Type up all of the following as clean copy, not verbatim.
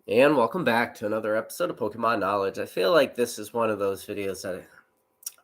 And welcome back to another episode of Pokemon Knowledge. I feel like this is one of those videos that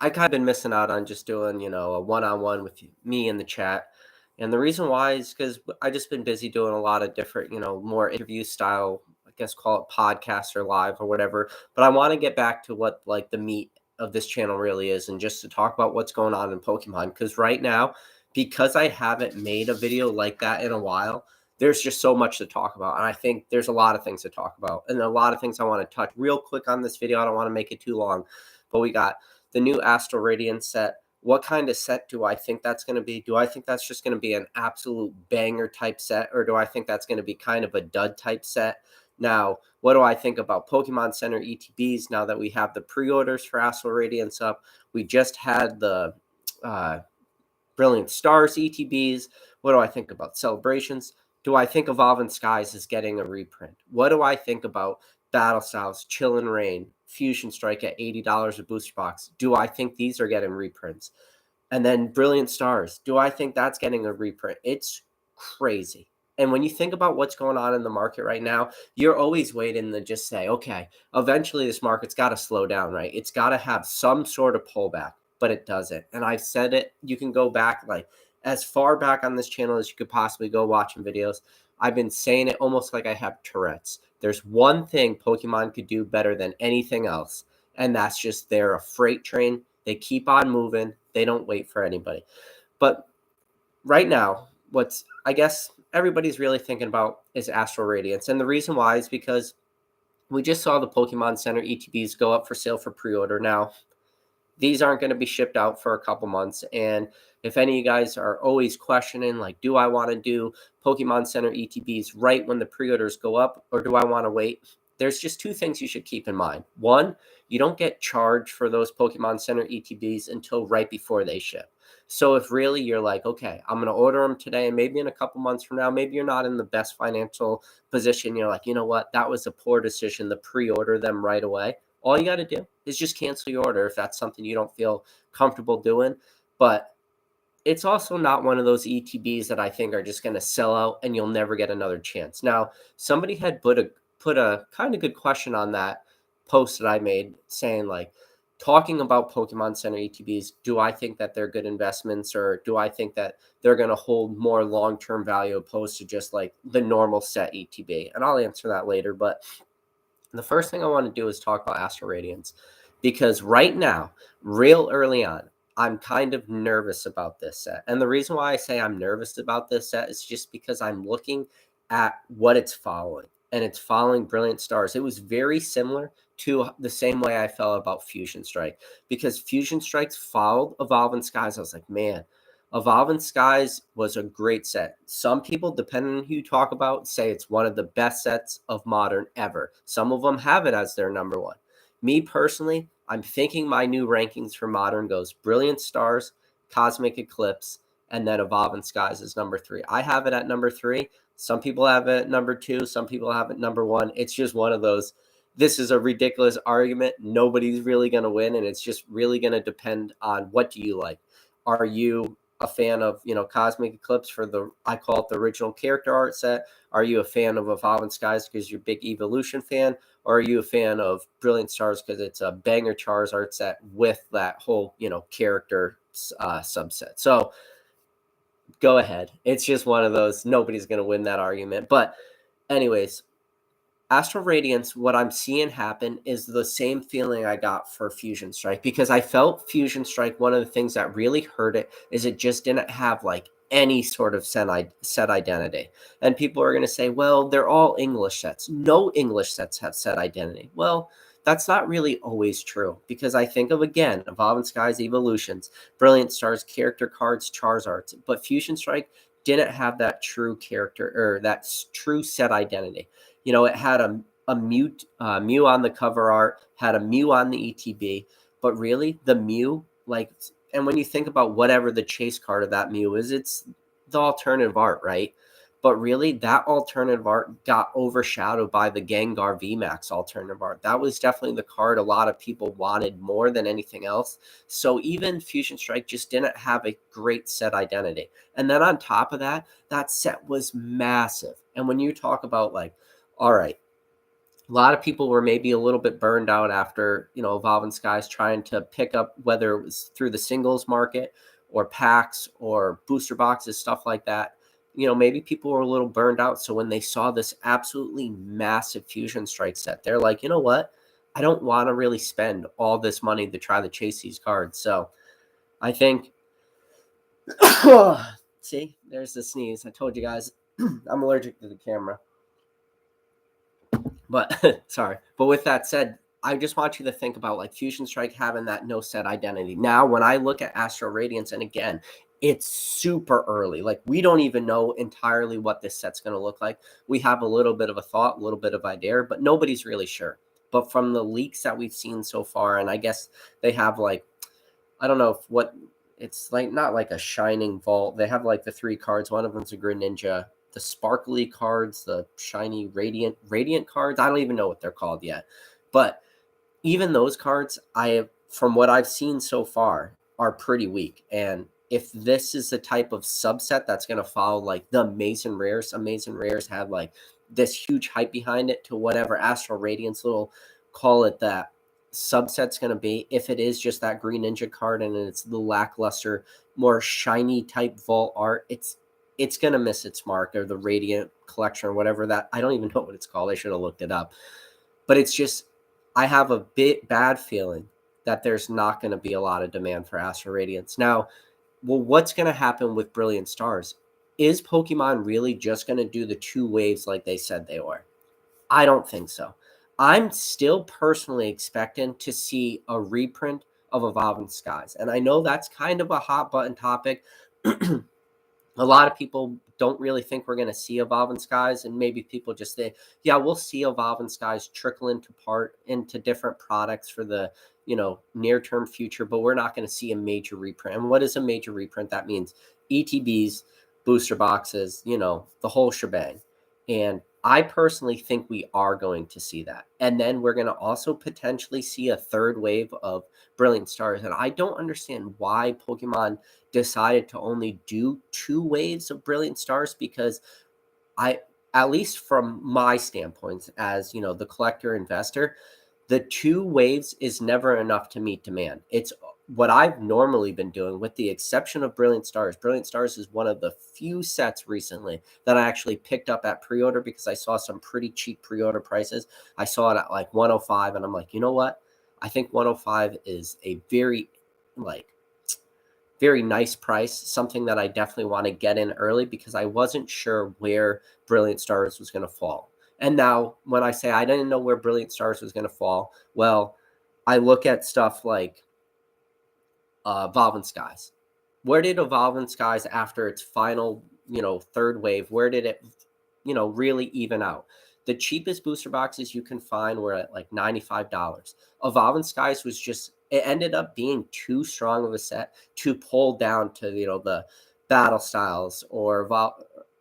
I kind of been missing out on just doing, a one-on-one with me in the chat. And the reason why is because I just been busy doing a lot of different, more interview style, I guess call it podcast or live or whatever. But I want to get back to what like the meat of this channel really is and just to talk about what's going on in Pokemon. Because right now, because I haven't made a video like that in a while, there's just so much to talk about. And I think there's a lot of things to talk about and a lot of things I want to touch real quick on this video. I don't want to make it too long, but we got the new Astral Radiance set. What kind of set do I think that's going to be? Do I think that's just going to be an absolute banger type set, or do I think that's going to be kind of a dud type set? Now, what do I think about Pokemon Center ETBs now that we have the pre-orders for Astral Radiance up? We just had the Brilliant Stars ETBs. What do I think about Celebrations? Do I think Evolving Skies is getting a reprint? What do I think about Battle Styles, Chill and Rain, Fusion Strike at $80 a booster box? Do I think these are getting reprints? And then Brilliant Stars, do I think that's getting a reprint? It's crazy. And when you think about what's going on in the market right now, you're always waiting to just say, okay, eventually this market's got to slow down, right? It's got to have some sort of pullback, but it doesn't. And I've said it, you can go back like as far back on this channel as you could possibly go watching videos. I've been saying it almost like I have Tourette's. There's one thing Pokemon could do better than anything else, and that's just they're a freight train. They keep on moving. They don't wait for anybody. But right now, what's I guess everybody's really thinking about is Astral Radiance. And the reason why is because we just saw the Pokemon Center ETBs go up for sale for pre-order. Now, these aren't going to be shipped out for a couple months. And if any of you guys are always questioning, like, do I want to do Pokemon Center ETBs right when the pre-orders go up, or do I want to wait? There's just two things you should keep in mind. One, you don't get charged for those Pokemon Center ETBs until right before they ship. So if really you're like, okay, I'm going to order them today, and maybe in a couple months from now, maybe you're not in the best financial position. You're like, you know what? That was a poor decision to pre-order them right away. All you got to do is just cancel your order if that's something you don't feel comfortable doing. But it's also not one of those ETBs that I think are just going to sell out and you'll never get another chance. Now, somebody had put a kind of good question on that post that I made saying like, talking about Pokemon Center ETBs, do I think that they're good investments, or do I think that they're going to hold more long-term value opposed to just like the normal set ETB? And I'll answer that later. But the first thing I want to do is talk about Astral Radiance, because right now, real early on, I'm kind of nervous about this set. And the reason why I say I'm nervous about this set is just because I'm looking at what it's following. And it's following Brilliant Stars. It was very similar to the same way I felt about Fusion Strike, because Fusion Strikes followed Evolving Skies. I was like, man, Evolving Skies was a great set. Some people, depending on who you talk about, say it's one of the best sets of Modern ever. Some of them have it as their number one. Me personally, I'm thinking my new rankings for Modern goes Brilliant Stars, Cosmic Eclipse, and then Evolving Skies is number 3. I have it at number 3. Some people have it at number 2. Some people have it number 1. It's just one of those. This is a ridiculous argument. Nobody's really going to win, and it's just really going to depend on what do you like. Are you a fan of, Cosmic Eclipse for I call it the original character art set? Are you a fan of Evolving Skies because you're a big Evolution fan? Or are you a fan of Brilliant Stars because it's a banger Charizard art set with that whole, character subset? So go ahead. It's just one of those. Nobody's going to win that argument. But anyways, Astral Radiance, what I'm seeing happen is the same feeling I got for Fusion Strike, because I felt Fusion Strike, one of the things that really hurt it is it just didn't have like any sort of set identity. And people are going to say, well, they're all English sets. No English sets have set identity. Well, that's not really always true, because I think of, again, Evolving Skies Evolutions, Brilliant Stars, character cards, Charizards, but Fusion Strike didn't have that true character or that true set identity. It had a Mew on the cover art, had a Mew on the ETB, but really the Mew, and when you think about whatever the chase card of that Mew is, it's the alternative art, right? But really, that alternative art got overshadowed by the Gengar VMAX alternative art. That was definitely the card a lot of people wanted more than anything else. So even Fusion Strike just didn't have a great set identity. And then on top of that, that set was massive. And when you talk about all right, A lot of people were maybe a little bit burned out after, Evolving Skies trying to pick up, whether it was through the singles market or packs or booster boxes, stuff like that. Maybe people were a little burned out. So when they saw this absolutely massive Fusion Strike set, they're like, you know what? I don't want to really spend all this money to try to chase these cards. So I think, see, there's the sneeze. I told you guys I'm allergic to the camera. But sorry. But with that said, I just want you to think about like Fusion Strike having that no set identity. Now, when I look at Astral Radiance, and again, it's super early. Like we don't even know entirely what this set's going to look like. We have a little bit of a thought, a little bit of idea, but nobody's really sure. But from the leaks that we've seen so far, and I guess they have like, I don't know what it's like, not like a shining vault. They have like the 3 cards. One of them's a Greninja, the sparkly cards, the shiny radiant cards. I don't even know what they're called yet. But even those cards, from what I've seen so far, are pretty weak. And if this is the type of subset that's going to follow like the Amazing Rares had like this huge hype behind it to whatever Astral Radiance little, call it that, subset's going to be, if it is just that Green Ninja card and it's the lackluster, more shiny type vault art, it's going to miss its mark, or the Radiant collection or whatever that, I don't even know what it's called. I should have looked it up. But it's just, I have a bad feeling that there's not going to be a lot of demand for Astral Radiance. Now, well, what's going to happen with Brilliant Stars? Is Pokemon really just going to do the 2 waves like they said they were? I don't think so. I'm still personally expecting to see a reprint of Evolving Skies. And I know that's kind of a hot button topic. A lot of people don't really think we're going to see Evolving Skies, and maybe people just think, yeah, we'll see Evolving Skies trickle into different products for the near-term future, but we're not going to see a major reprint. And what is a major reprint? That means ETBs, booster boxes, the whole shebang. And I personally think we are going to see that. And then we're going to also potentially see a 3rd wave of Brilliant Stars. And I don't understand why Pokemon decided to only do 2 waves of Brilliant Stars, because at least from my standpoint as, the collector investor, the 2 waves is never enough to meet demand. It's what I've normally been doing, with the exception of Brilliant Stars. Brilliant Stars is one of the few sets recently that I actually picked up at pre-order because I saw some pretty cheap pre-order prices. I saw it at like 105, and I'm like, you know what? I think 105 is a very nice price, something that I definitely want to get in early, because I wasn't sure where Brilliant Stars was going to fall. And now when I say I didn't know where Brilliant Stars was going to fall, well, I look at stuff like Evolving Skies. Where did Evolving Skies, after its final, 3rd wave, where did it, really even out? The cheapest booster boxes you can find were at like $95. Evolving Skies was just, it ended up being too strong of a set to pull down to, the Battle Styles or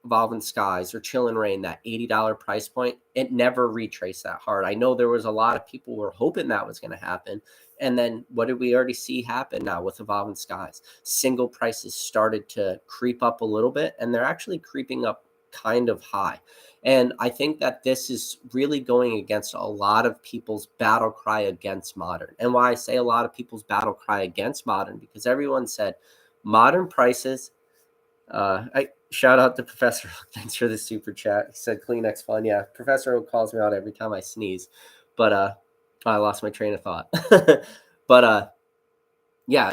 Evolving Skies or Chill and Rain, that $80 price point. It never retraced that hard. I know there was a lot of people who were hoping that was going to happen. And then what did we already see happen now with Evolving Skies? Single prices started to creep up a little bit, and they're actually creeping up kind of high. And I think that this is really going against a lot of people's battle cry against Modern. And why I say a lot of people's battle cry against Modern, because everyone said Modern prices. I shout out to Professor. Thanks for the super chat. He said Kleenex fun. Yeah, Professor calls me out every time I sneeze. But I lost my train of thought. But yeah,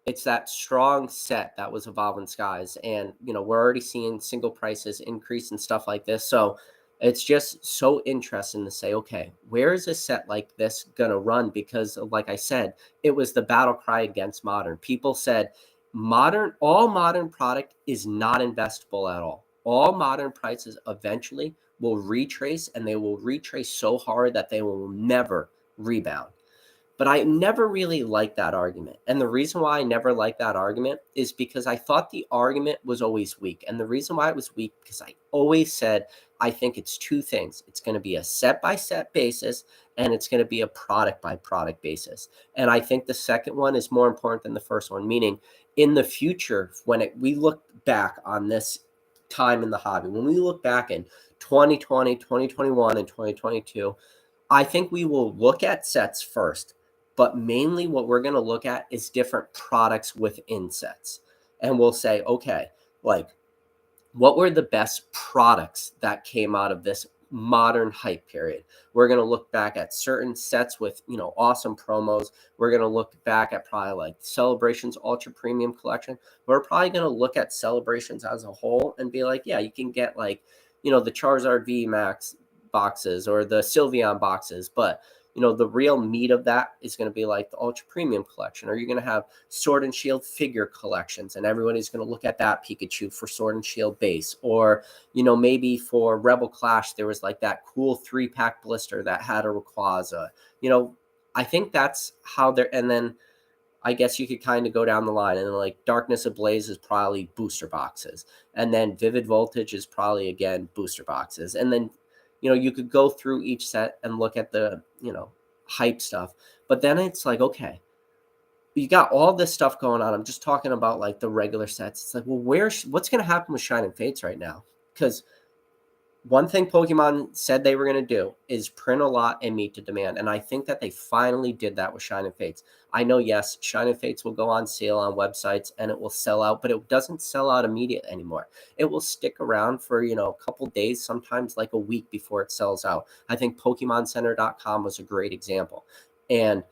it's that strong set that was Evolving Skies. And, we're already seeing single prices increase and stuff like this. So it's just so interesting to say, okay, where is a set like this going to run? Because like I said, it was the battle cry against Modern. People said all Modern product is not investable at all. All Modern prices eventually will retrace, and they will retrace so hard that they will never rebound. But I never really liked that argument. And the reason why I never liked that argument is because I thought the argument was always weak. And the reason why it was weak, because I always said, I think it's 2 things. It's going to be a set-by-set basis, and it's going to be a product-by-product basis. And I think the second one is more important than the first one, meaning in the future, when we look back on this time in the hobby, when we look back in 2020, 2021, and 2022, I think we will look at sets first, but mainly what we're going to look at is different products within sets. And we'll say, okay, like, what were the best products that came out of this modern hype period? We're going to look back at certain sets with, awesome promos. We're going to look back at probably like Celebrations Ultra Premium Collection. We're probably going to look at Celebrations as a whole and be like, yeah, you can get like, the Charizard V Max boxes or the Sylveon boxes, but the real meat of that is going to be like the Ultra Premium Collection, or you're going to have Sword and Shield figure collections, and everybody's going to look at that Pikachu for Sword and Shield base. Or, maybe for Rebel Clash, there was like that cool 3-pack blister that had a Rayquaza. I think that's how they're, and then I guess you could kind of go down the line, and like Darkness Ablaze is probably booster boxes. And then Vivid Voltage is probably, again, booster boxes. And then, you could go through each set and look at the, hype stuff. But then it's like, okay, you got all this stuff going on. I'm just talking about like the regular sets. It's like, well, what's going to happen with Shining Fates right now? Because one thing Pokemon said they were going to do is print a lot and meet the demand. And I think that they finally did that with Shining Fates. I know, yes, Shining Fates will go on sale on websites and it will sell out, but it doesn't sell out immediately anymore. It will stick around for, a couple days, sometimes like a week before it sells out. I think PokemonCenter.com was a great example. And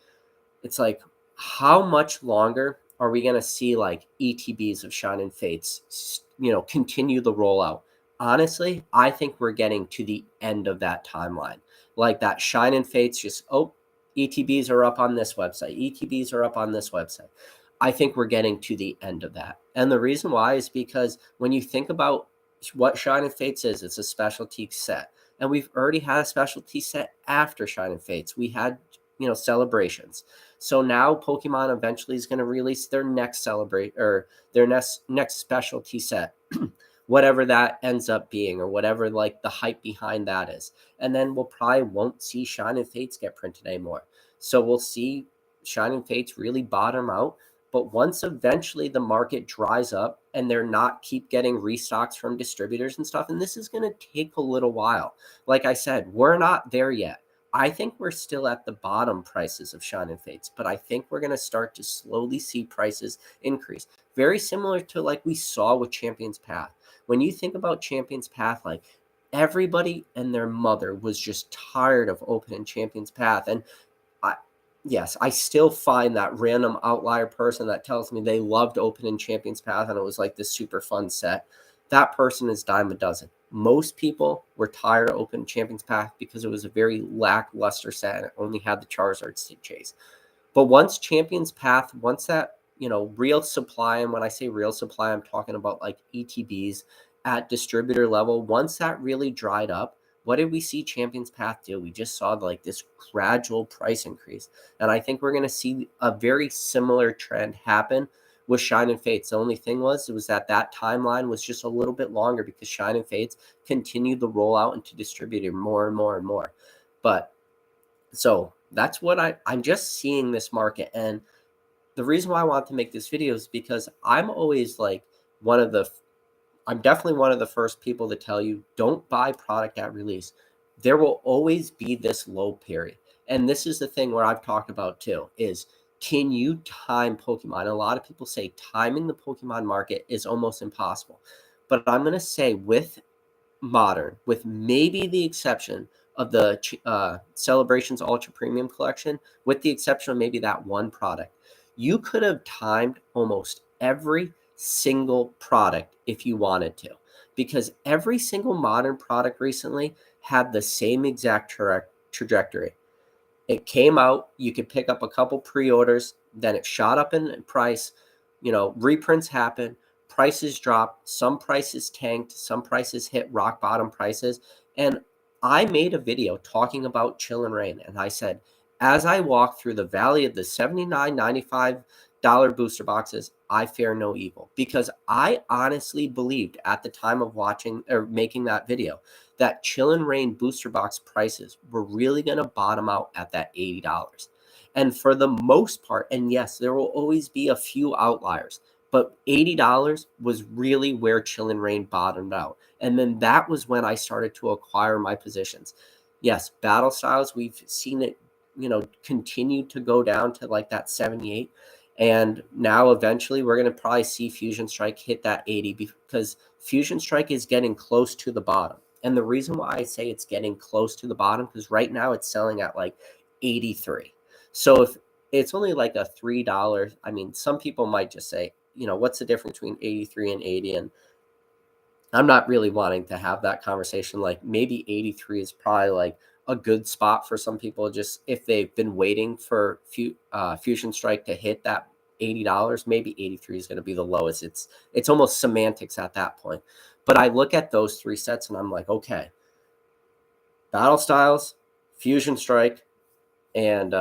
it's like, how much longer are we going to see like ETBs of Shining Fates, continue the rollout? Honestly, I think we're getting to the end of that timeline. Like that Shining Fates just, ETBs are up on this website. ETBs are up on this website. I think we're getting to the end of that. And the reason why is because when you think about what Shining Fates is, it's a specialty set. And we've already had a specialty set after Shining Fates. We had, Celebrations. So now Pokemon eventually is going to release their next their next specialty set. Whatever that ends up being, or whatever like the hype behind that is. And then we'll probably won't see Shining Fates get printed anymore. So we'll see Shining Fates really bottom out. But once eventually the market dries up and they're not keep getting restocks from distributors and stuff, and this is going to take a little while. Like I said, we're not there yet. I think we're still at the bottom prices of Shining Fates, but I think we're going to start to slowly see prices increase. Very similar to like we saw with Champion's Path. When you think about Champion's Path, like everybody and their mother was just tired of opening Champion's Path. And I still find that random outlier person that tells me they loved opening Champion's Path and it was like this super fun set. That person is dime a dozen. Most people were tired of opening Champion's Path because it was a very lackluster set and it only had the Charizard chase. But once Champion's Path, once that, real supply, and when I say real supply, I'm talking about like ETBs at distributor level. Once that really dried up, what did we see Champion's Path do? We just saw like this gradual price increase. And I think we're going to see a very similar trend happen with Shining Fates. The only thing was that timeline was just a little bit longer because Shining Fates continued the rollout into distributor more and more and more. But so that's what I'm just seeing this market. And the reason why I want to make this video is because I'm always like I'm definitely one of the first people to tell you, don't buy product at release. There will always be this low period. And this is the thing where I've talked about too, is can you time Pokemon? And a lot of people say timing the Pokemon market is almost impossible. But I'm going to say with Modern, with maybe the exception of the Celebrations Ultra Premium Collection, with the exception of maybe that one product, you could have timed almost every single product if you wanted to, because every single Modern product recently had the same exact trajectory. It came out, you could pick up a couple pre-orders, then it shot up in price, reprints happened, prices dropped, some prices tanked, some prices hit rock bottom prices. And I made a video talking about Chill and Rain, and I said, as I walk through the valley of the $79.95 booster boxes, I fear no evil, because I honestly believed at the time of watching or making that video that Chill and Rain booster box prices were really going to bottom out at that $80. And for the most part, and yes, there will always be a few outliers, But $80 was really where Chill and Rain bottomed out. And then that was when I started to acquire my positions. Yes, Battle Styles, we've seen it, continue to go down to like that 78. And now eventually we're going to probably see Fusion Strike hit that 80 because Fusion Strike is getting close to the bottom. And the reason why I say it's getting close to the bottom, because right now it's selling at like 83. So if it's only like a $3, I mean, some people might just say, what's the difference between 83 and 80? And I'm not really wanting to have that conversation. Like maybe 83 is probably like a good spot for some people, just if they've been waiting for Fusion Strike to hit that $80, maybe 83 is going to be the lowest. It's almost semantics at that point. But I look at those three sets and I'm like, okay, Battle Styles, Fusion Strike, and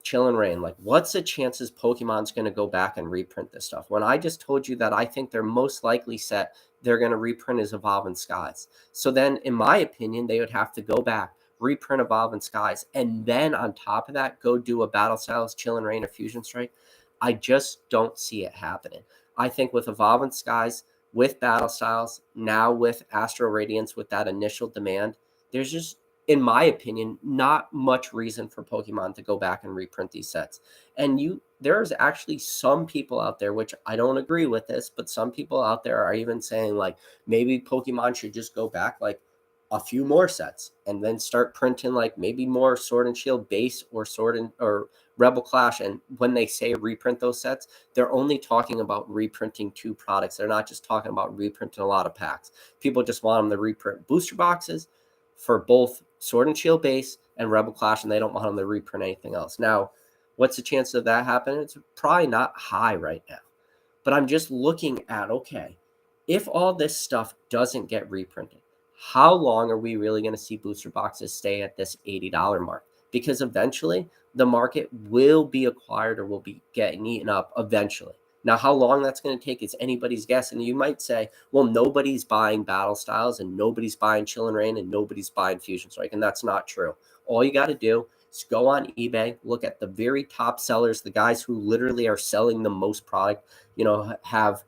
Chill and Rain. Like, what's the chances Pokemon's going to go back and reprint this stuff? When I just told you that I think their most likely set they're going to reprint is Evolving Skies. So then, in my opinion, they would have to go back, reprint Evolving Skies, and then on top of that, go do a Battle Styles, Chill and Rain, or Fusion Strike. I just don't see it happening. I think with Evolving Skies, with Battle Styles, now with Astral Radiance, with that initial demand, there's just, in my opinion, not much reason for Pokemon to go back and reprint these sets. And there's actually some people out there, which I don't agree with this, but some people out there are even saying like maybe Pokemon should just go back like a few more sets and then start printing like maybe more Sword and Shield base or or Rebel Clash. And when they say reprint those sets, they're only talking about reprinting 2 products. They're not just talking about reprinting a lot of packs. People just want them to reprint booster boxes for both Sword and Shield base and Rebel Clash, and they don't want them to reprint anything else. Now, what's the chance of that happening? It's probably not high right now. But I'm just looking at, okay, if all this stuff doesn't get reprinted, how long are we really going to see booster boxes stay at this $80 mark? Because eventually the market will be acquired or will be getting eaten up eventually. Now, how long that's going to take is anybody's guess. And you might say, well, nobody's buying Battle Styles and nobody's buying Chill and Rain and nobody's buying Fusion Strike. And that's not true. All you got to do is go on eBay, look at the very top sellers, the guys who literally are selling the most product, have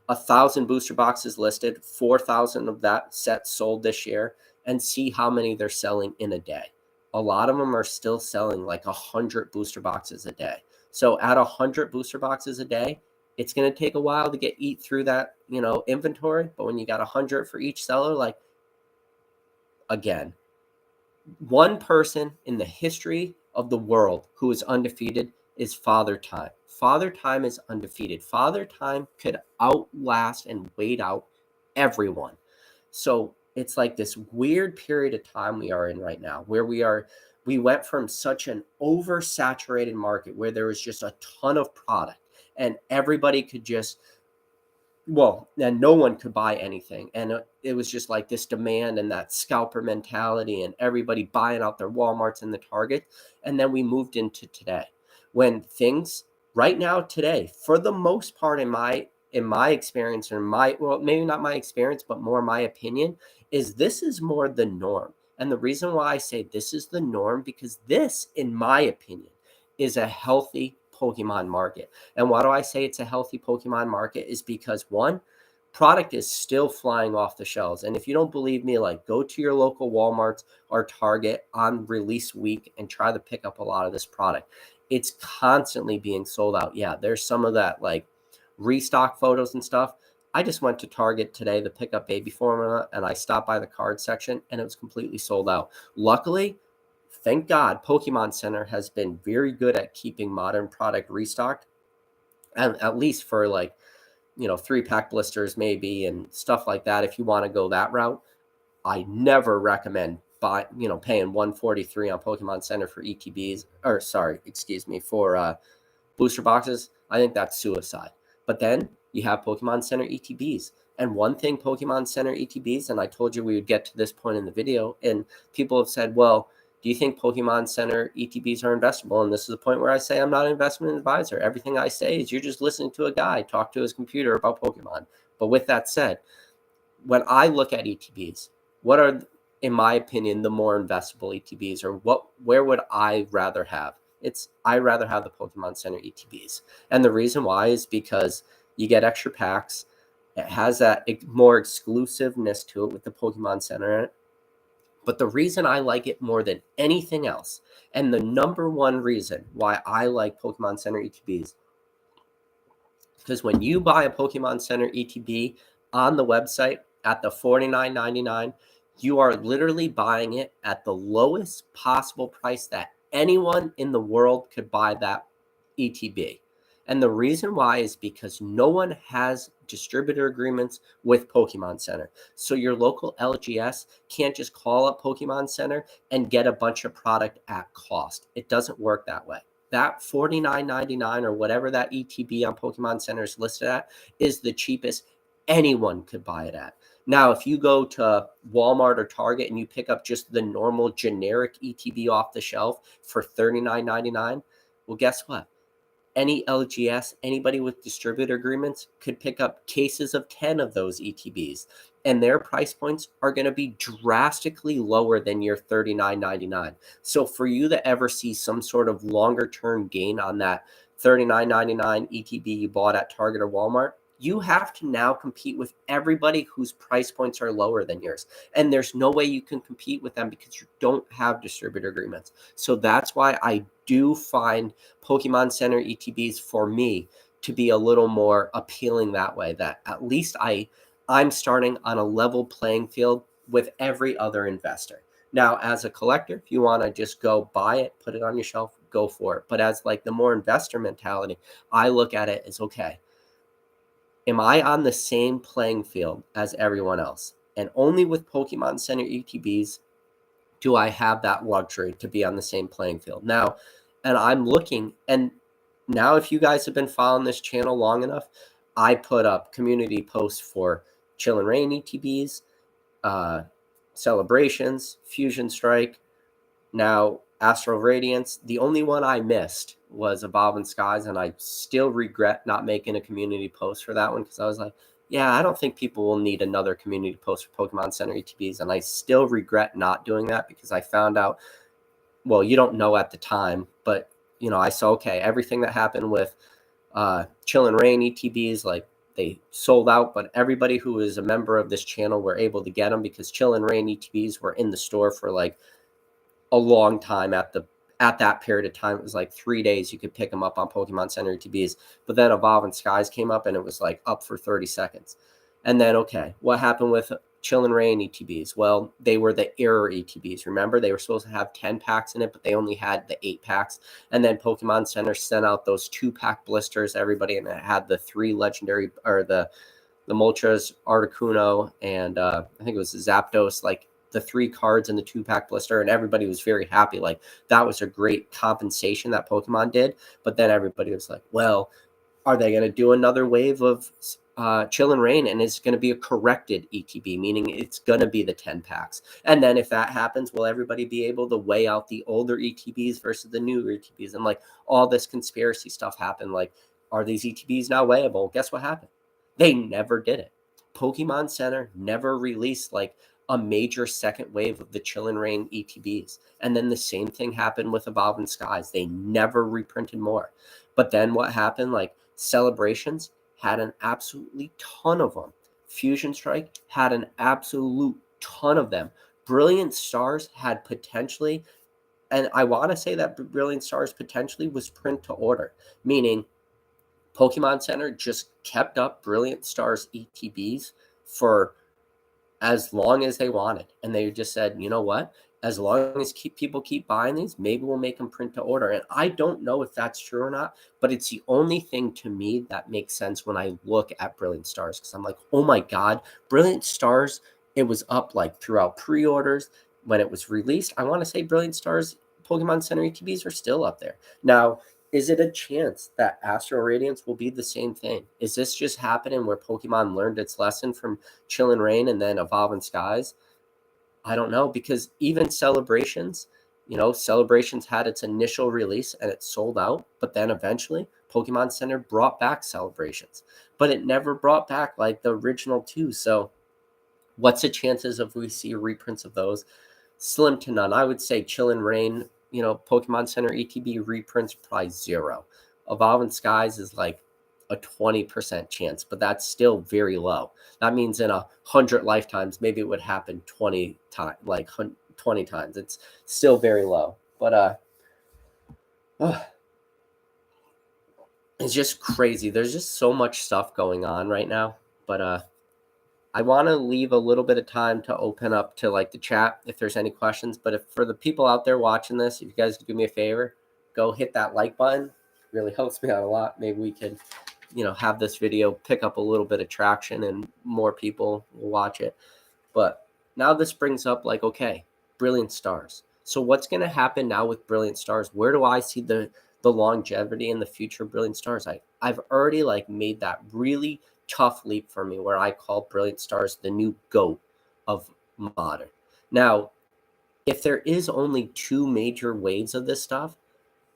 1,000 booster boxes listed, 4,000 of that set sold this year, and see how many they're selling in a day. A lot of them are still selling like 100 booster boxes a day. So at 100 booster boxes a day, it's going to take a while to eat through that, inventory. But when you got 100 for each seller, like, again, one person in the history of the world who is undefeated is Father Time. Father Time is undefeated. Father Time could outlast and wait out everyone. So it's like this weird period of time we are in right now where we went from such an oversaturated market where there was just a ton of product and everybody could just, and no one could buy anything. And it was just like this demand and that scalper mentality and everybody buying out their Walmarts and the Target. And then we moved into today when things right now today, for the most part, in my experience or maybe not my experience, but more my opinion, is this is more the norm. And the reason why I say this is the norm, because this, in my opinion, is a healthy Pokemon market. And why do I say it's a healthy Pokemon market is because, one, product is still flying off the shelves. And if you don't believe me, like, go to your local Walmarts or Target on release week and try to pick up a lot of this product. It's constantly being sold out. Yeah, there's some of that like restock photos and stuff. I just went to Target today to pick up baby formula and I stopped by the card section and it was completely sold out. Luckily, thank God, Pokemon Center has been very good at keeping modern product restocked, and at least for like, 3-pack blisters maybe and stuff like that. If you want to go that route, I never recommend paying $143 on Pokemon Center for ETBs, or sorry, excuse me, for booster boxes. I think that's suicide. But then you have Pokemon Center ETBs. And one thing Pokemon Center ETBs, and I told you we would get to this point in the video, and people have said, well, do you think Pokemon Center ETBs are investable? And this is the point where I say I'm not an investment advisor. Everything I say is you're just listening to a guy talk to his computer about Pokemon. But with that said, when I look at ETBs, what are, in my opinion, the more investable ETBs, or where would I rather have? I'd rather have the Pokemon Center ETBs. And the reason why is because You get extra packs. It has that more exclusiveness to it with the Pokemon Center in it. But the reason I like it more than anything else, and the number one reason why I like Pokemon Center ETBs, because when you buy a Pokemon Center ETB on the website at the $49.99, you are literally buying it at the lowest possible price that anyone in the world could buy that ETB. And the reason why is because no one has distributor agreements with Pokemon Center. So your local LGS can't just call up Pokemon Center and get a bunch of product at cost. It doesn't work that way. That $49.99 or whatever that ETB on Pokemon Center is listed at is the cheapest anyone could buy it at. Now, if you go to Walmart or Target and you pick up just the normal generic ETB off the shelf for $39.99, well, guess what? Any LGS, anybody with distributor agreements could pick up cases of 10 of those ETBs, and their price points are going to be drastically lower than your $39.99. So for you to ever see some sort of longer term gain on that $39.99 ETB you bought at Target or Walmart, you have to now compete with everybody whose price points are lower than yours. And there's no way you can compete with them because you don't have distributor agreements. So that's why I do find Pokemon Center ETBs for me to be a little more appealing that way, that at least I'm starting on a level playing field with every other investor. Now, as a collector, if you want to just go buy it, put it on your shelf, go for it. But as like the more investor mentality, I look at it as, okay, am I on the same playing field as everyone else? And only with Pokemon Center ETBs do I have that luxury to be on the same playing field. Now, and I'm looking, and now if you guys have been following this channel long enough, I put up community posts for Chill and Rain ETBs, Celebrations, Fusion Strike, now Astral Radiance. The only one I missed was Evolving Skies, and I still regret not making a community post for that one because I was like, yeah, I don't think people will need another community post for Pokemon Center ETBs, and I still regret not doing that because I found out, well, you don't know at the time, but, you know, I saw, okay, everything that happened with Chill and Rain ETBs, like, they sold out, but everybody who is a member of this channel were able to get them because Chill and Rain ETBs were in the store for, like, a long time at that period of time. It was like 3 days you could pick them up on Pokemon Center ETBs. But then Evolving Skies came up and it was like up for 30 seconds. And then, okay, what happened with Chill and Rain ETBs? Well, they were the error ETBs. Remember, they were supposed to have 10 packs in it, but they only had the 8 packs. And then Pokemon Center sent out those 2-pack blisters, everybody, and it had the 3 legendary, or the Moltres, Articuno, and I think it was Zapdos, like the 3 cards in the 2-pack blister, and everybody was very happy. Like, that was a great compensation that Pokemon did. But then everybody was like, well, are they going to do another wave of Chill and Rain, and it's going to be a corrected ETB, meaning it's going to be the 10 packs? And then if that happens, will everybody be able to weigh out the older ETBs versus the newer ETBs? And like, all this conspiracy stuff happened. Like, are these ETBs now weighable? Guess what happened? They never did it. Pokemon Center never released like a major second wave of the Chill and Rain ETBs. And then the same thing happened with Evolving Skies. They never reprinted more. But then what happened? Like, Celebrations had an absolutely ton of them. Fusion Strike had an absolute ton of them. Brilliant Stars had potentially, and I want to say that Brilliant Stars potentially was print to order, meaning Pokemon Center just kept up Brilliant Stars ETBs for as long as they wanted. And they just said, you know what? As long as people keep buying these, maybe we'll make them print to order. And I don't know if that's true or not, but it's the only thing to me that makes sense when I look at Brilliant Stars. Because I'm like, oh my God, Brilliant Stars, it was up like throughout pre-orders. When it was released, I want to say Brilliant Stars Pokemon Center ETBs are still up there. Now, is it a chance that Astral Radiance will be the same thing? Is this just happening where Pokemon learned its lesson from Chill and Rain and then Evolving Skies? I don't know, because even Celebrations, Celebrations had its initial release and it sold out, but then eventually Pokemon Center brought back Celebrations, but it never brought back like the original 2. So what's the chances of we see reprints of those? Slim to none. I would say Chill and Rain, Pokemon Center ETB reprints probably 0. Evolving Skies is like a 20% chance, but that's still very low. That means in 100 lifetimes, maybe it would happen 20 times, like 20 times. It's still very low, but it's just crazy. There's just so much stuff going on right now, but I want to leave a little bit of time to open up to like the chat if there's any questions. But if for the people out there watching this, if you guys could do me a favor, go hit that like button. It really helps me out a lot. Maybe we could, have this video pick up a little bit of traction and more people will watch it. But now this brings up like, okay, brilliant stars. So what's going to happen now with brilliant stars? Where do I see the longevity in the future of brilliant stars? I've already like made that really tough leap for me where I call brilliant stars the new GOAT of modern. Now, if there is only 2 major waves of this stuff,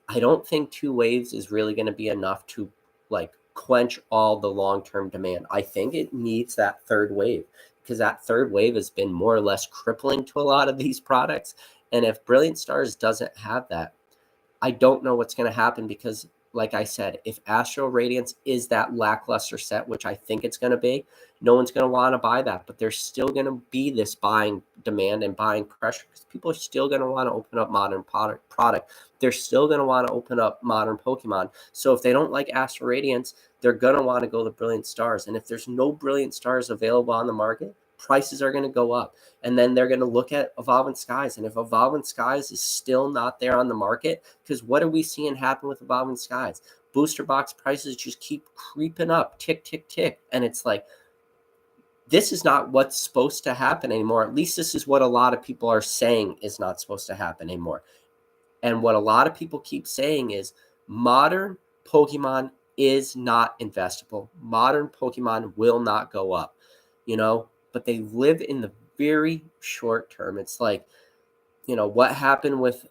I don't think 2 waves is really going to be enough to like quench all the long-term demand. I think it needs that 3rd wave because that 3rd wave has been more or less crippling to a lot of these products. And if Brilliant Stars doesn't have that, I don't know what's going to happen because, like I said, if Astral Radiance is that lackluster set, which I think it's going to be, no one's going to want to buy that. But there's still going to be this buying demand and buying pressure because people are still going to want to open up modern product. They're still going to want to open up modern Pokemon. So if they don't like Astral Radiance, they're going to want to go to Brilliant Stars. And if there's no Brilliant Stars available on the market, prices are going to go up. And then they're going to look at Evolving Skies. And if Evolving Skies is still not there on the market, because what are we seeing happen with Evolving Skies? Booster box prices just keep creeping up, tick, tick, tick. And it's like, this is not what's supposed to happen anymore. At least this is what a lot of people are saying is not supposed to happen anymore. And what a lot of people keep saying is modern Pokemon is not investable. Modern Pokemon will not go up, but they live in the very short term. It's like, what happened with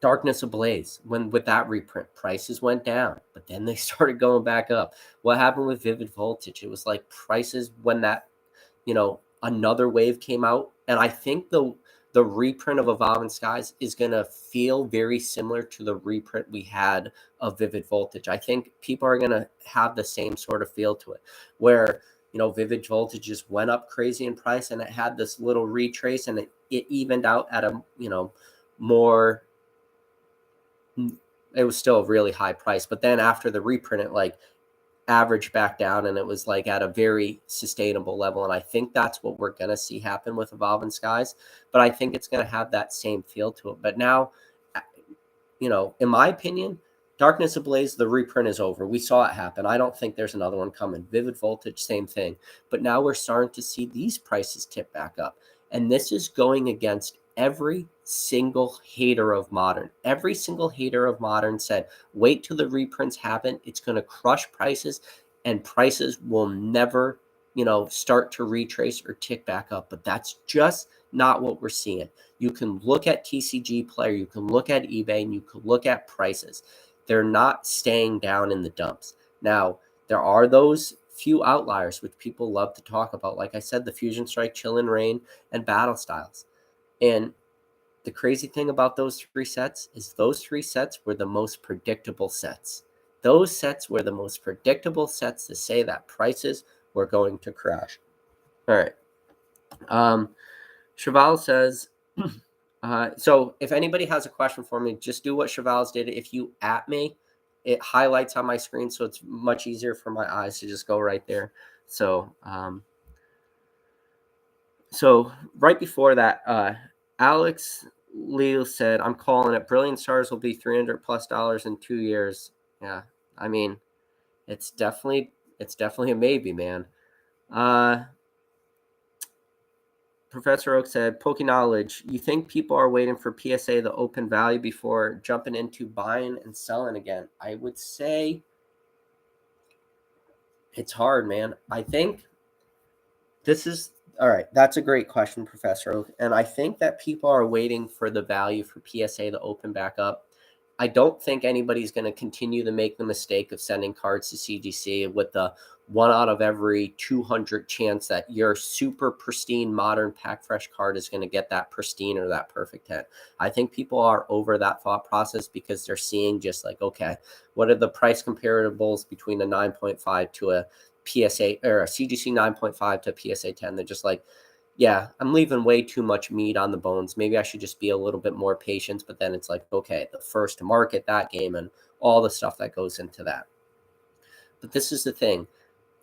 Darkness Ablaze with that reprint, prices went down, but then they started going back up. What happened with Vivid Voltage? It was like prices when that, another wave came out. And I think the reprint of Evolving Skies is going to feel very similar to the reprint we had of Vivid Voltage. I think people are going to have the same sort of feel to it where, Vivid Voltage just went up crazy in price and it had this little retrace and it evened out at a, more, it was still a really high price. But then after the reprint, it like averaged back down and it was like at a very sustainable level. And I think that's what we're going to see happen with Evolving Skies. But I think it's going to have that same feel to it. But now, in my opinion, Darkness Ablaze, the reprint is over. We saw it happen. I don't think there's another one coming. Vivid Voltage, same thing. But now we're starting to see these prices tip back up. And this is going against every single hater of modern. Every single hater of modern said, wait till the reprints happen. It's going to crush prices and prices will never, start to retrace or tick back up. But that's just not what we're seeing. You can look at TCG Player, you can look at eBay, and you can look at prices. They're not staying down in the dumps. Now, there are those few outliers which people love to talk about. Like I said, the Fusion Strike, Chill and Rain, and Battle Styles. And the crazy thing about those 3 sets is those 3 sets were the most predictable sets. Those sets were the most predictable sets to say that prices were going to crash. All right. Cheval says, so if anybody has a question for me, just do what Cheval's did. If you at me, it highlights on my screen, so it's much easier for my eyes to just go right there. So, so right before that, Alex Leo said, I'm calling it. Brilliant Stars will be $300+ in 2 years. Yeah, I mean, it's definitely a maybe, man. Professor Oak said, Pokeknowledge, you think people are waiting for PSA the open value before jumping into buying and selling again? I would say it's hard, man. I think this is, all right, that's a great question, Professor Oak. And I think that people are waiting for the value for PSA to open back up. I don't think anybody's going to continue to make the mistake of sending cards to CGC with the 1 out of every 200 chance that your super pristine modern pack fresh card is going to get that pristine or that perfect hit. I think people are over that thought process because they're seeing just like, okay, what are the price comparables between a 9.5 to a PSA or a CGC 9.5 to a PSA 10? They're just like, yeah, I'm leaving way too much meat on the bones. Maybe I should just be a little bit more patient. But then it's like, okay, the first to market that game and all the stuff that goes into that. But this is the thing,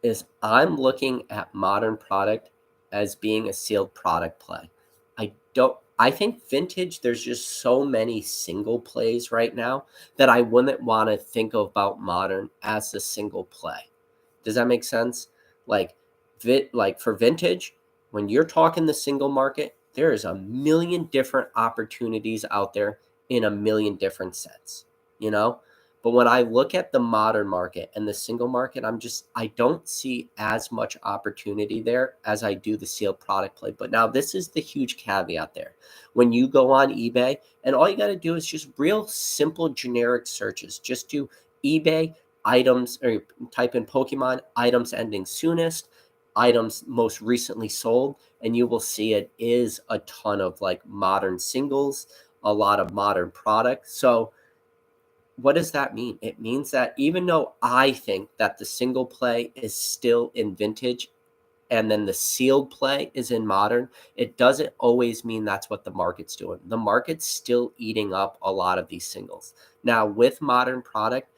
is I'm looking at modern product as being a sealed product play. I think vintage, there's just so many single plays right now that I wouldn't want to think about modern as a single play. Does that make sense? Like for vintage, when you're talking the single market, there is a million different opportunities out there in a million different sets, you know? But when I look at the modern market and the single market, I don't see as much opportunity there as I do the sealed product play. But now this is the huge caveat there. When you go on eBay, and all you got to do is just real simple generic searches. Just do eBay items, or type in Pokemon items ending soonest, items most recently sold, and you will see it is a ton of like modern singles, a lot of modern products. So what does that mean? It means that even though I think that the single play is still in vintage and then the sealed play is in modern, it doesn't always mean that's what the market's doing. The market's still eating up a lot of these singles. Now, with modern product,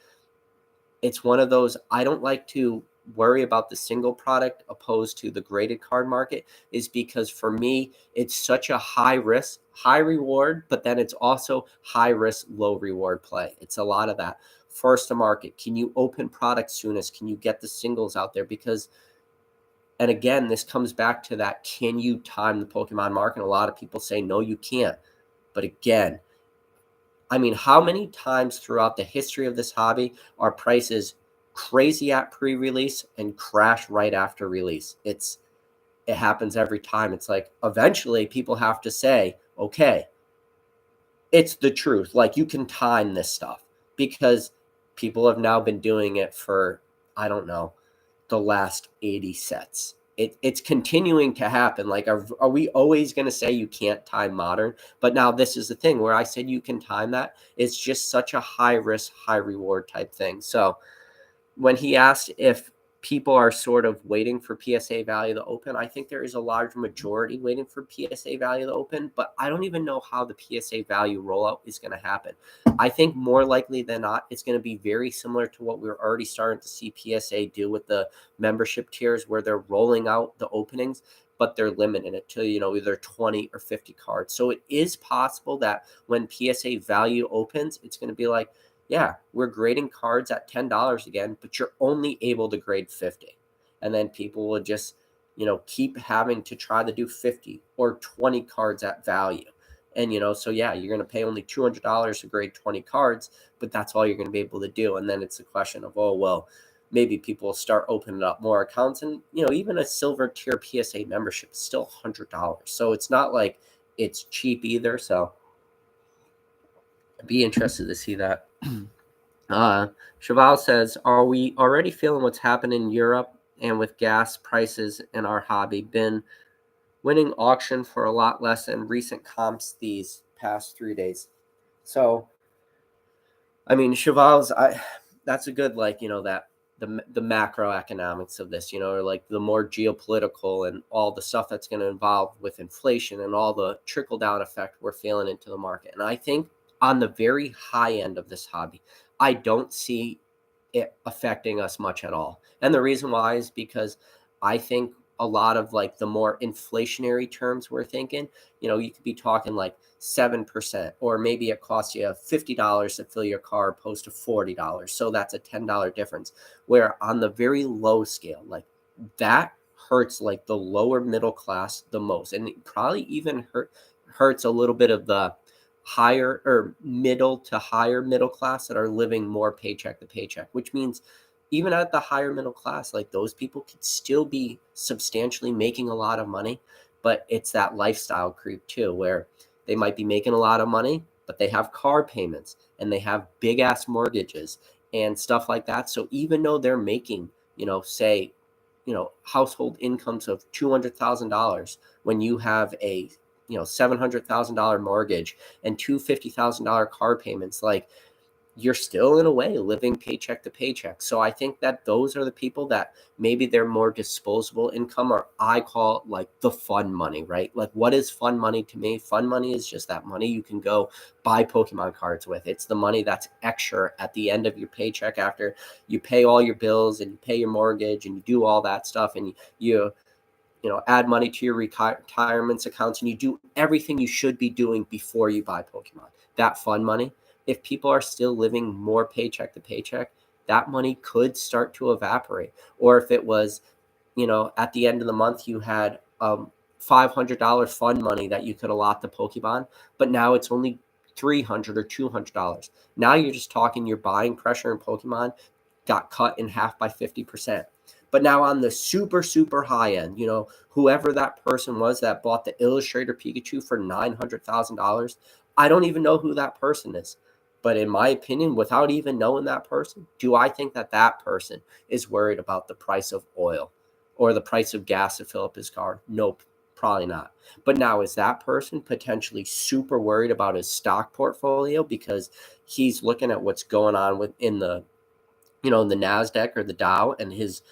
it's one of those, I don't like to worry about the single product opposed to the graded card market, is because for me, it's such a high risk, high reward, but then it's also high risk, low reward play. It's a lot of that. First to market, can you open product soonest? Can you get the singles out there? Because, and again, this comes back to that, can you time the Pokemon market? A lot of people say, no, you can't. But again, I mean, how many times throughout the history of this hobby are prices crazy at pre-release and crash right after release? It happens every time. It's like eventually people have to say, okay, it's the truth. Like, you can time this stuff, because people have now been doing it for, I don't know, the last 80 sets. It's continuing to happen. Like, are we always going to say you can't time modern? But now this is the thing where I said you can time that. It's just such a high risk, high reward type thing. So when he asked if people are sort of waiting for PSA value to open, I think there is a large majority waiting for PSA value to open, but I don't even know how the PSA value rollout is going to happen. I think more likely than not, it's going to be very similar to what we're already starting to see PSA do with the membership tiers, where they're rolling out the openings, but they're limiting it to, either 20 or 50 cards. So it is possible that when PSA value opens, it's going to be like, yeah, we're grading cards at $10 again, but you're only able to grade 50. And then people will just, keep having to try to do 50 or 20 cards at value. And, so yeah, you're going to pay only $200 to grade 20 cards, but that's all you're going to be able to do. And then it's a question of, oh, well, maybe people will start opening up more accounts. And, even a silver tier PSA membership is still $100. So it's not like it's cheap either. So I'd be interested to see that. Cheval says, are we already feeling what's happening in Europe, and with gas prices in our hobby? Been winning auction for a lot less than recent comps these past 3 days. So, I mean, Cheval's, that's a good, that the macroeconomics of this, or like the more geopolitical and all the stuff that's going to involve with inflation and all the trickle down effect we're feeling into the market. And I think on the very high end of this hobby, I don't see it affecting us much at all. And the reason why is because I think a lot of like the more inflationary terms we're thinking, you could be talking like 7%, or maybe it costs you $50 to fill your car opposed to $40. So that's a $10 difference. Where on the very low scale, like that hurts like the lower middle class the most. And it probably even hurts a little bit of the higher or middle to higher middle class that are living more paycheck to paycheck, which means even at the higher middle class, like those people could still be substantially making a lot of money, but it's that lifestyle creep too, where they might be making a lot of money, but they have car payments and they have big ass mortgages and stuff like that. So even though they're making, say, household incomes of $200,000 when you have a, $700,000 mortgage and two $50,000 car payments, like, you're still in a way living paycheck to paycheck. So I think that those are the people that maybe they're more disposable income, or I call like the fun money, right? Like, what is fun money to me? Fun money is just that money you can go buy Pokemon cards with. It's the money that's extra at the end of your paycheck after you pay all your bills and you pay your mortgage and you do all that stuff, and you add money to your retirements accounts, and you do everything you should be doing before you buy Pokemon. That fun money, if people are still living more paycheck to paycheck, that money could start to evaporate. Or if it was, at the end of the month, you had $500 fund money that you could allot to Pokemon, but now it's only $300 or $200. Now you're just talking your buying pressure in Pokemon got cut in half by 50%. But now on the super, super high end, whoever that person was that bought the Illustrator Pikachu for $900,000, I don't even know who that person is. But in my opinion, without even knowing that person, do I think that that person is worried about the price of oil or the price of gas to fill up his car? Nope, probably not. But now, is that person potentially super worried about his stock portfolio because he's looking at what's going on within the the NASDAQ or the Dow, and his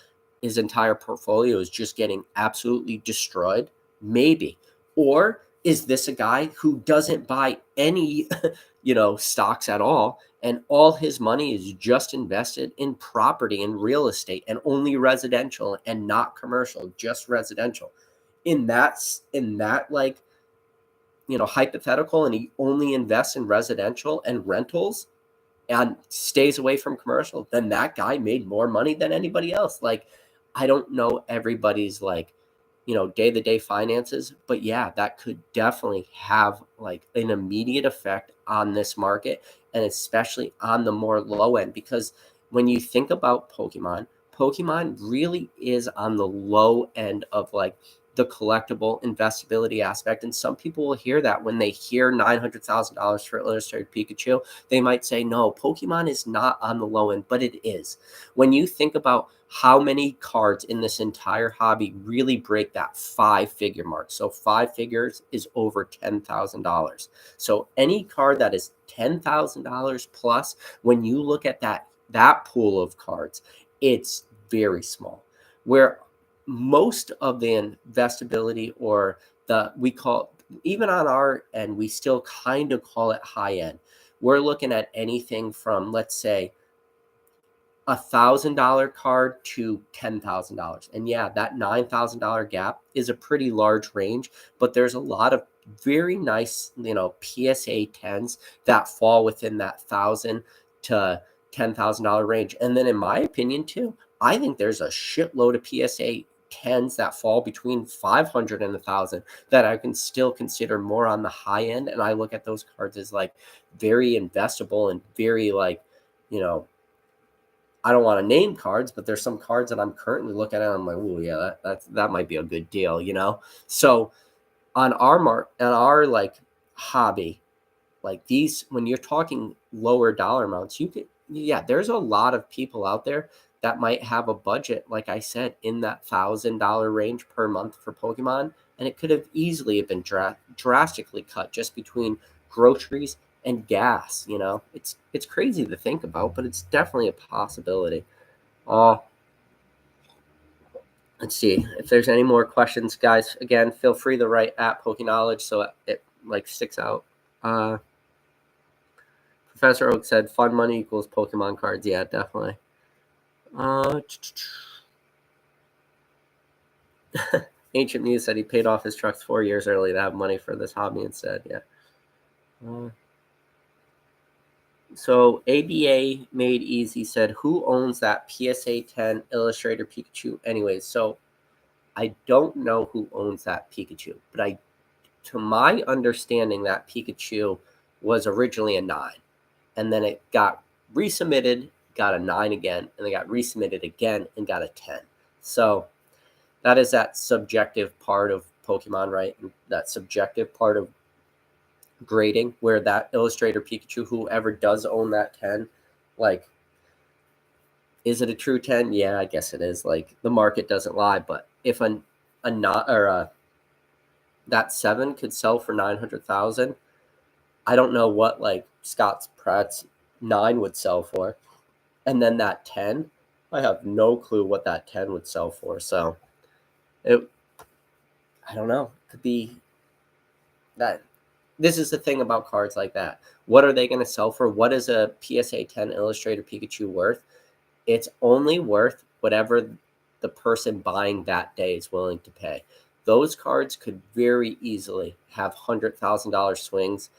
entire portfolio is just getting absolutely destroyed? Maybe. Or is this a guy who doesn't buy any, stocks at all, and all his money is just invested in property and real estate, and only residential and not commercial, just residential? In that like, hypothetical, and he only invests in residential and rentals and stays away from commercial, then that guy made more money than anybody else. Like, I don't know everybody's like, day-to-day finances, but yeah, that could definitely have like an immediate effect on this market, and especially on the more low end, because when you think about Pokemon really is on the low end of like the collectible investability aspect. And some people will hear that when they hear $900,000 for Illustrated Pikachu, they might say, no, Pokemon is not on the low end, but it is. When you think about how many cards in this entire hobby really break that 5-figure mark. So 5 figures is over $10,000. So any card that is $10,000 plus, when you look at that pool of cards, it's very small. Where most of the investability, or we call, even on our end, we still kind of call it high end. We're looking at anything from, let's say, $1,000 card to $10,000. And yeah, that $9,000 gap is a pretty large range, but there's a lot of very nice, PSA 10s that fall within that $1,000 to $10,000 range. And then in my opinion too, I think there's a shitload of PSA 10s that fall between 500 and 1,000 that I can still consider more on the high end. And I look at those cards as like very investable and very like, I don't want to name cards, but there's some cards that I'm currently looking at, and I'm like, oh yeah, that might be a good deal, So on our like hobby, like these, when you're talking lower dollar amounts, there's a lot of people out there that might have a budget, like I said, in that $1,000 range per month for Pokemon, and it could have easily been drastically cut just between groceries and gas. It's crazy to think about, but it's definitely a possibility. Let's see if there's any more questions, guys. Again, feel free to write at Pokeknowledge so it like sticks out. Professor Oak said fun money equals Pokemon cards. Yeah, definitely. Ancient Muse said he paid off his trucks 4 years early to have money for this hobby instead. Yeah. So ABA Made Easy said, who owns that PSA 10 Illustrator Pikachu anyways? So I don't know who owns that Pikachu, but to my understanding, that Pikachu was originally a 9, and then it got resubmitted, got a 9 again, and then got resubmitted again and got a 10. So that is that subjective part of Pokemon, right? That subjective part of grading where that Illustrator Pikachu, whoever does own that 10, like, is it a true 10? Yeah, I guess it is. Like, the market doesn't lie, but if a not or that 7 could sell for 900,000, I don't know what like Scott Pratt's 9 would sell for. And then that 10, I have no clue what that 10 would sell for. So I don't know. Could be that. This is the thing about cards like that. What are they going to sell for? What is a PSA 10 Illustrator Pikachu worth? It's only worth whatever the person buying that day is willing to pay. Those cards could very easily have $100,000 swings,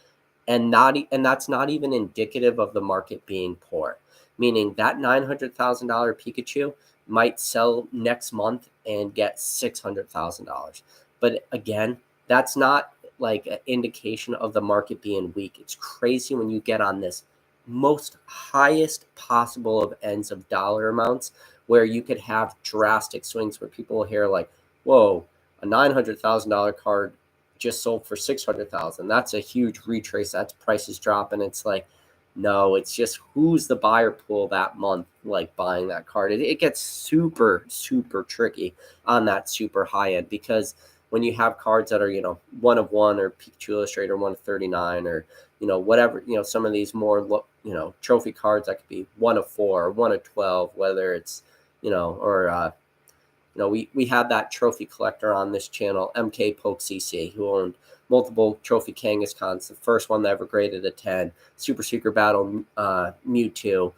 and that's not even indicative of the market being poor. Meaning that $900,000 Pikachu might sell next month and get $600,000. But again, that's not like an indication of the market being weak. It's crazy when you get on this most highest possible of ends of dollar amounts where you could have drastic swings where people will hear like, whoa, a $900,000 card just sold for 600,000. That's a huge retrace. That's prices dropping. It's like, no, it's just who's the buyer pool that month, like buying that card. It gets super, super tricky on that super high end because when you have cards that are, 1 of 1 or Pikachu Illustrator 1 of 39 or, whatever, some of these more, trophy cards that could be 1 of 4 or 1 of 12, whether it's, or, we had that trophy collector on this channel, MK Poke CC, who owned multiple trophy Kangaskhan's, the first one that ever graded a 10, Super Secret Battle Mewtwo,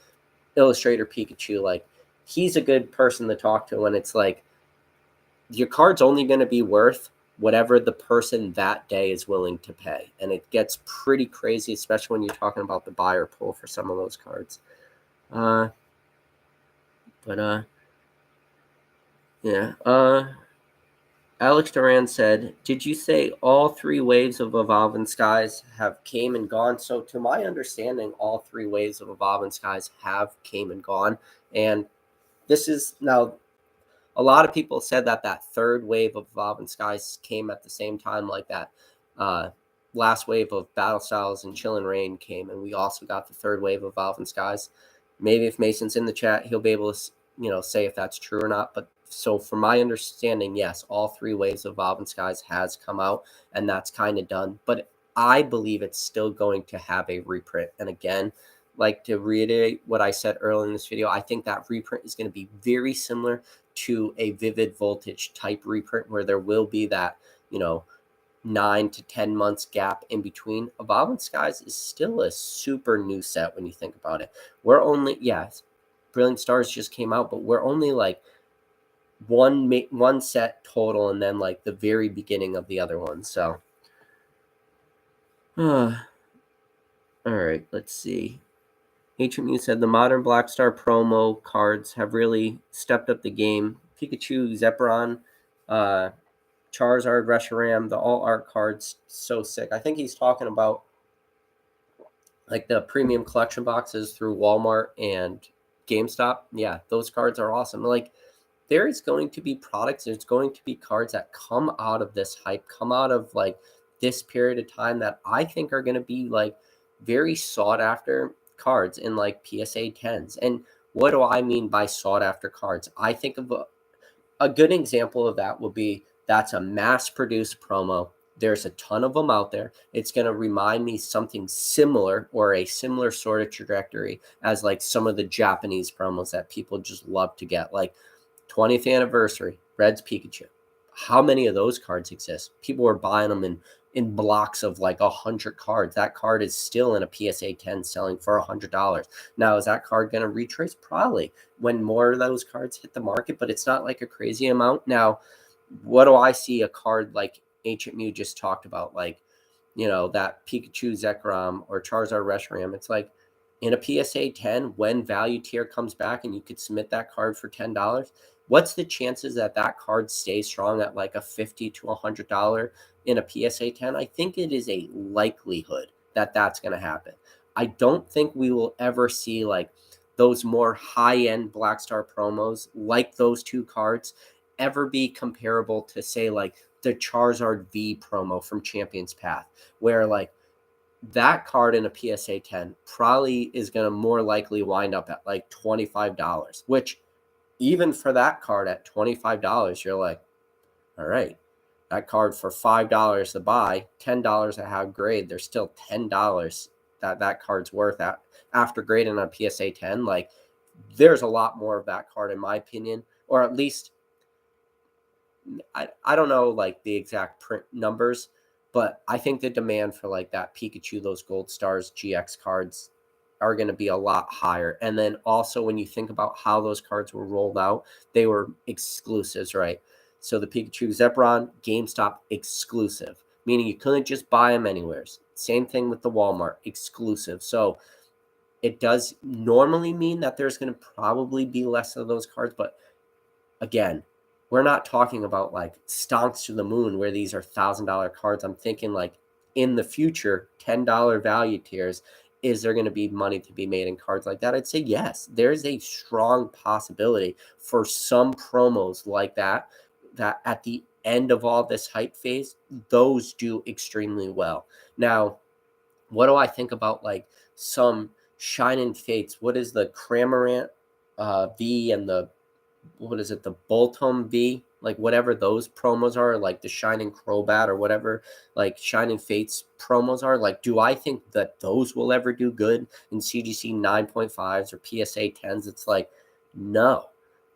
Illustrator Pikachu. Like, he's a good person to talk to when it's like, your card's only going to be worth whatever the person that day is willing to pay. And it gets pretty crazy, especially when you're talking about the buyer pool for some of those cards. Yeah. Alex Duran said, did you say all 3 waves of Evolving Skies have came and gone? So to my understanding, all 3 waves of Evolving Skies have came and gone. And this is now, a lot of people said that 3rd wave of Evolving Skies came at the same time, like that last wave of Battle Styles and Chill and Rain came. And we also got the 3rd wave of Evolving Skies. Maybe if Mason's in the chat, he'll be able to, say if that's true or not. But so from my understanding, yes, all 3 waves of Evolving Skies has come out, and that's kind of done. But I believe it's still going to have a reprint. And again, like to reiterate what I said earlier in this video, I think that reprint is going to be very similar to a Vivid Voltage type reprint where there will be that, 9 to 10 months gap in between. Evolving Skies is still a super new set when you think about it. We're only, yes, Brilliant Stars just came out, but we're only like one set total and then like the very beginning of the other one. So all right, let's see. Ancient said the modern Black Star promo cards have really stepped up the game. Pikachu, Zephron, Charizard, Reshiram, the all art cards, so sick. I think he's talking about like the premium collection boxes through Walmart and GameStop. Yeah, those cards are awesome. Like, there is going to be products, there's going to be cards that come out of this hype, come out of like this period of time that I think are going to be like very sought after cards in like PSA 10s. And what do I mean by sought after cards? I think of a good example of that will be that's a mass produced promo. There's a ton of them out there. It's going to remind me something similar or a similar sort of trajectory as like some of the Japanese promos that people just love to get, like 20th anniversary, Red's Pikachu. How many of those cards exist? People are buying them in blocks of like 100 cards. That card is still in a PSA 10 selling for $100. Now, is that card going to retrace? Probably when more of those cards hit the market, but it's not like a crazy amount. Now, what do I see a card like Ancient Mew just talked about, like, that Pikachu Zekrom or Charizard Reshiram? It's like in a PSA 10, when value tier comes back and you could submit that card for $10, what's the chances that card stays strong at like a $50 to $100 in a PSA 10? I think it is a likelihood that that's going to happen. I don't think we will ever see like those more high-end Black Star promos like those 2 cards ever be comparable to, say, like the Charizard V promo from Champion's Path, where like that card in a PSA 10 probably is going to more likely wind up at like $25, which even for that card at $25, you're like, all right, that card for $5 to buy, $10 at how grade, there's still $10 that card's worth after grading on PSA 10. Like, there's a lot more of that card in my opinion, or at least I don't know like the exact print numbers, but I think the demand for like that Pikachu, those Gold Stars GX cards are going to be a lot higher. And then also when you think about how those cards were rolled out, they were exclusives, right? So the Pikachu Zephron, GameStop exclusive, meaning you couldn't just buy them anywhere. Same thing with the Walmart exclusive. So it does normally mean that there's going to probably be less of those cards, but again, we're not talking about like stonks to the moon where these are $1,000 cards. I'm thinking like in the future, $10 value tiers. Is there going to be money to be made in cards like that? I'd say yes. There's a strong possibility for some promos like that at the end of all this hype phase, those do extremely well. Now, what do I think about like some Shining Fates? What is the Cramorant V and the what is it, the Boltum V, like whatever those promos are, like the Shining Crobat or whatever, like Shining Fates promos are, like, do I think that those will ever do good in CGC 9.5s or PSA 10s? It's like, no.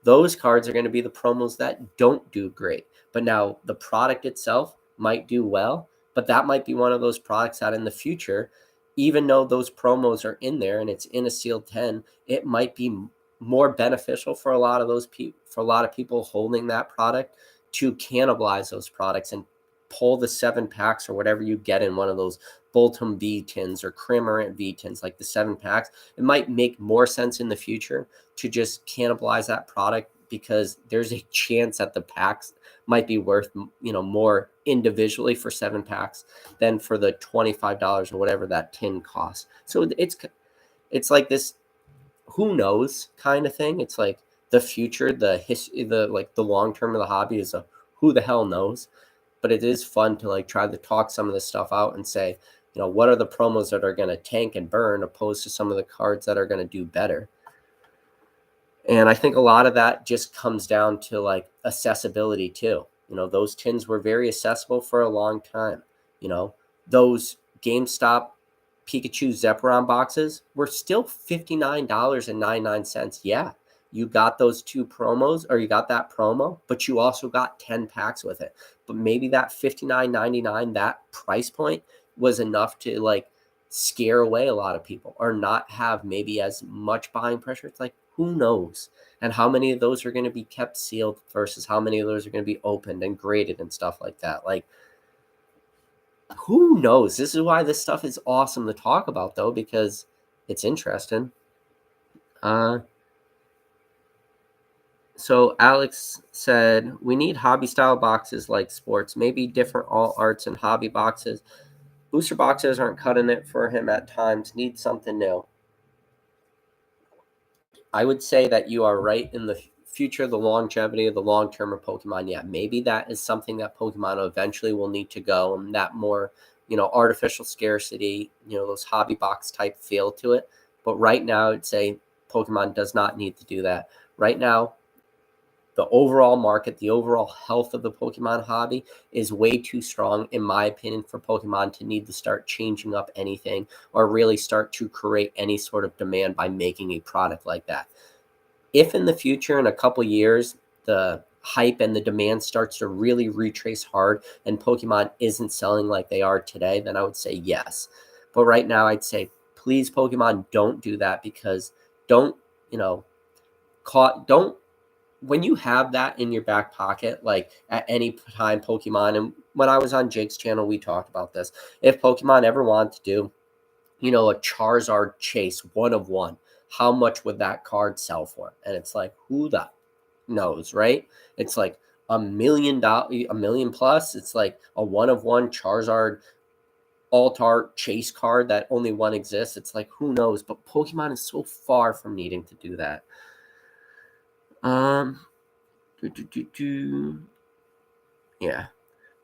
Those cards are going to be the promos that don't do great. But now the product itself might do well, but that might be one of those products that in the future, even though those promos are in there and it's in a sealed 10, it might be more beneficial for a lot of those people, for a lot of people holding that product, to cannibalize those products and pull the 7 packs or whatever you get in one of those Boltum V tins or Cramorant V tins, like the 7 packs. It might make more sense in the future to just cannibalize that product because there's a chance that the packs might be worth, more individually for 7 packs than for the $25 or whatever that tin costs. So it's like this who knows kind of thing. It's like the future, the history, the long term of the hobby is a who the hell knows. But it is fun to like try to talk some of this stuff out and say, what are the promos that are going to tank and burn opposed to some of the cards that are going to do better. And I think a lot of that just comes down to like accessibility too. Those tins were very accessible for a long time. Those GameStop Pikachu Zephron boxes were still $59.99. Yeah, you got those 2 promos, or you got that promo, but you also got 10 packs with it. But maybe that $59.99, that price point was enough to like scare away a lot of people or not have maybe as much buying pressure. It's like, who knows? And how many of those are going to be kept sealed versus how many of those are going to be opened and graded and stuff like that. Like, who knows? This is why this stuff is awesome to talk about, though, because it's interesting. So Alex said, we need hobby style boxes like sports, maybe different all arts and hobby boxes. Booster boxes aren't cutting it for him at times. Need something new. I would say that you are right in the future, the longevity of the long term of Pokemon. Yeah, maybe that is something that Pokemon eventually will need to go, and that more, artificial scarcity, those hobby box type feel to it. But right now, I'd say Pokemon does not need to do that. Right now, the overall market, the overall health of the Pokemon hobby is way too strong, in my opinion, for Pokemon to need to start changing up anything or really start to create any sort of demand by making a product like that. If in the future, in a couple years, the hype and the demand starts to really retrace hard and Pokemon isn't selling like they are today, then I would say yes. But right now, I'd say, please, Pokemon, don't do that, because don't when you have that in your back pocket, like at any time, Pokemon, and when I was on Jake's channel, we talked about this. If Pokemon ever wanted to do, a Charizard chase 1 of 1, how much would that card sell for? And it's like, who the knows, right? It's like $1 million, $1 million plus. It's like a 1 of 1 Charizard alt-art chase card that only one exists. It's like, who knows? But Pokemon is so far from needing to do that. Yeah.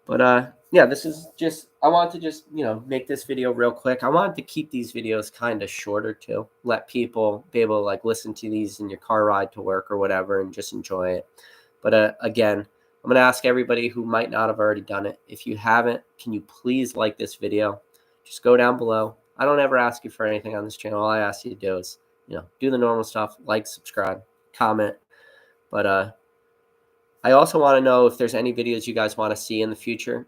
But yeah, this is just, I wanted to just, make this video real quick. I wanted to keep these videos kind of shorter too. Let people be able to like listen to these in your car ride to work or whatever and just enjoy it. But again, I'm going to ask everybody who might not have already done it. If you haven't, can you please like this video? Just go down below. I don't ever ask you for anything on this channel. All I ask you to do is, do the normal stuff, like, subscribe, comment. But I also want to know if there's any videos you guys want to see in the future.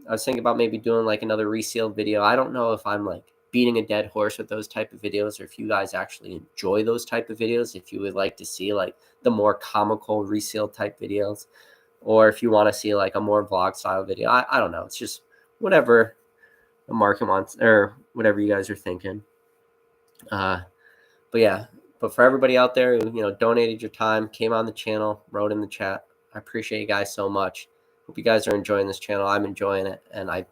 I was thinking about maybe doing like another resealed video. I don't know if I'm like beating a dead horse with those type of videos, or if you guys actually enjoy those type of videos, if you would like to see like the more comical resealed type videos, or if you want to see like a more vlog style video. I don't know. It's just whatever the market wants, or whatever you guys are thinking. But yeah, but for everybody out there who, donated your time, came on the channel, wrote in the chat, I appreciate you guys so much. Hope you guys are enjoying this channel. I'm enjoying it, and I've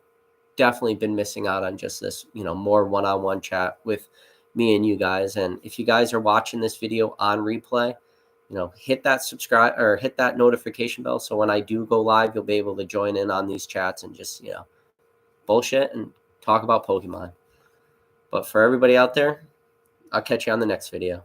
definitely been missing out on just this, more one-on-one chat with me and you guys. And if you guys are watching this video on replay, hit that subscribe or hit that notification bell, so when I do go live, you'll be able to join in on these chats and just, bullshit and talk about Pokemon. But for everybody out there, I'll catch you on the next video.